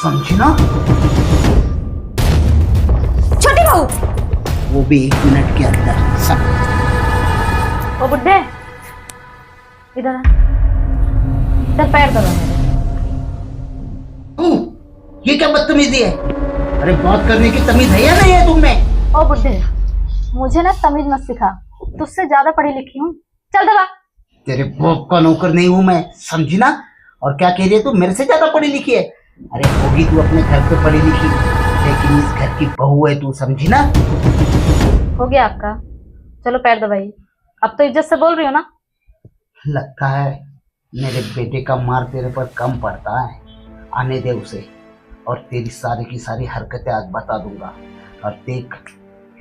समझी ना? छोटी बहू, वो भी 1 मिनट के अंदर सब। ओ बुड्ढे, इधर आ। इधर पैर दबा मेरे। ये क्या बदतमीजी है? अरे बात करने की तमीज है या नहीं है तुम में? ओ बुड्ढे, मुझे ना तमीज मत सिखा, तुझसे ज्यादा पढ़ी लिखी हूँ। चल दबा। तेरे बाप का नौकर नहीं हूं मैं, समझी ना? और क्या कह रही है तू, मेरे से ज्यादा पढ़ी लिखी है? अरे होगी तू अपने घर पे पढ़ी लिखी, लेकिन इस घर की बहू है तू, समझी ना? हो गया आपका, चलो पैर दबाइए। अब तो इज्जत से बोल रही हो ना? लगता है मेरे बेटे का मार तेरे पर कम पड़ता है। आने दे उसे, और तेरी सारी की सारी हरकतें आज बता दूंगा। और देख,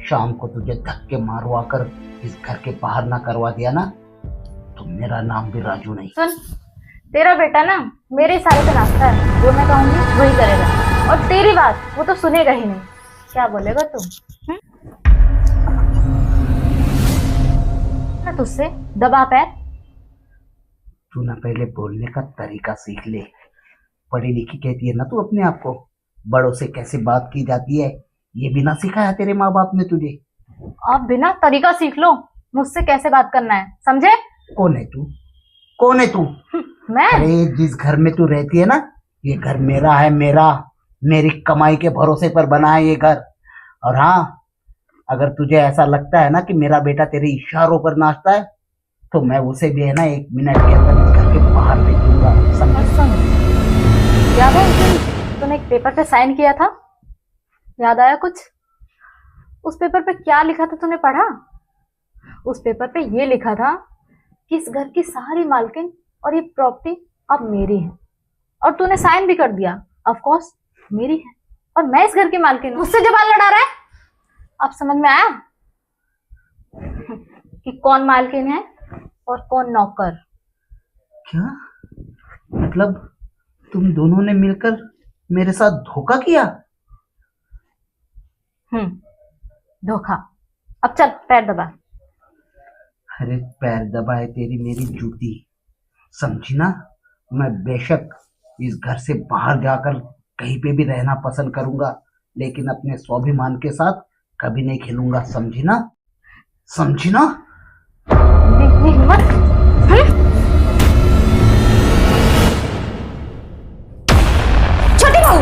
शाम को तुझे धक्के मारवा कर इस घर के बाहर ना करवा दिया ना, तो मेरा नाम भी राजू नहीं। सुन, तेरा बेटा ना मेरे इशारे पे नाचता है, जो मैं कहूंगी वही करेगा, और तेरी बात वो तो सुनेगा ही नहीं। क्या बोलेगा तू? ना तुझसे दबा पैर। तू ना पहले बोलने का तरीका सीख ले। पढ़ी लिखी कहती है ना तू अपने आप को, बड़ों से कैसे बात की जाती है ये भी ना सिखाया तेरे माँ बाप ने तुझे? आप बिना तरीका सीख लो मुझसे कैसे बात करना है, समझे? कौन है तू? कौन है तू? मैं? अरे जिस घर में तू रहती है ना, ये घर मेरा है, मेरा, मेरी कमाई के भरोसे पर बना है ये घर। और हाँ, अगर तुझे ऐसा लगता है ना कि मेरा बेटा तेरे इशारों पर नाचता है, तो मैं उसे भी है ना 1 मिनट के अंदर इस घर के बाहर भेज दूंगा, समझ? सुन, याद है उस दिन तूने एक पेपर पे साइन किया था? याद आया कुछ? उस पेपर पे क्या लिखा था, तूने पढ़ा? उस पेपर पे ये लिखा था कि इस घर की सारी मालकिन और ये प्रॉपर्टी अब मेरी है, और तूने साइन भी कर दिया। ऑफ कोर्स मेरी है, और मैं इस घर की मालकिन हूँ। मुझसे जबान लड़ा रहा है? अब समझ में आया कि कौन मालकिन है और कौन नौकर? क्या मतलब, तुम दोनों ने मिलकर मेरे साथ धोखा किया? धोखा। अब चल पैर दबा। अरे पैर दबाए तेरी मेरी जूती, समझी ना? मैं बेशक इस घर से बाहर जाकर कहीं पे भी रहना पसंद करूंगा, लेकिन अपने स्वाभिमान के साथ कभी नहीं खेलूंगा, समझी ना? समझी ना? इतनी हिम्मत? छोटी बहू,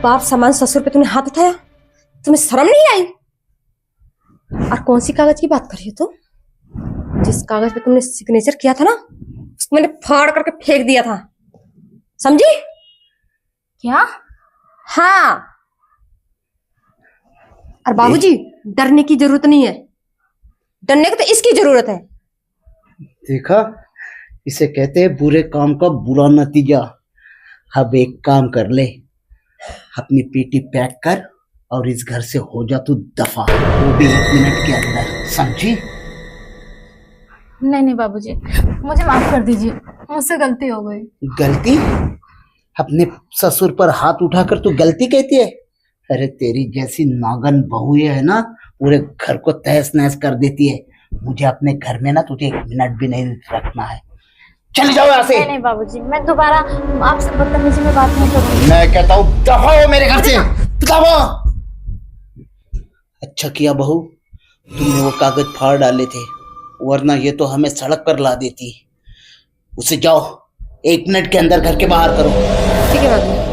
बाप समान ससुर पे तूने हाथ उठाया, तुम्हें शर्म नहीं आई? और कौन सी कागज की बात कर रही हो तुम? जिस कागज पे तुमने सिग्नेचर किया था ना, उसको मैंने फाड़ करके फेंक दिया था, समझी? क्या? हाँ। और बाबूजी, डरने की जरूरत नहीं है, डरने को तो इसकी जरूरत है। देखा, इसे कहते हैं बुरे काम का बुरा नतीजा। अब एक काम कर ले, अपनी पीटी पैक कर और इस घर से हो जा तू दफा, वो भी 1 मिनट के अंदर, समझी? नहीं नहीं बाबूजी, मुझे माफ कर दीजिए, मुझसे गलती हो गई। गलती? अपने ससुर पर हाथ उठाकर तू गलती कहती है? अरे तेरी जैसी नागन बहू है ना, पूरे घर को तहस नहस कर देती है। मुझे अपने घर में ना तुझे 1 मिनट भी नहीं रखना है, चले जाओ यहाँ से। नहीं नहीं बाबूजी, मैं दोबारा आपसे बदतमीजी में बात नहीं करूंगी। मैं कहता हूँ दफा हो मेरे घर से, दफा। अच्छा किया बहू, तुमने वो कागज फाड़ डाले थे, वरना ये तो हमें सड़क पर ला देती। उसे जाओ 1 मिनट के अंदर घर के बाहर करो। ठीक है बाबू।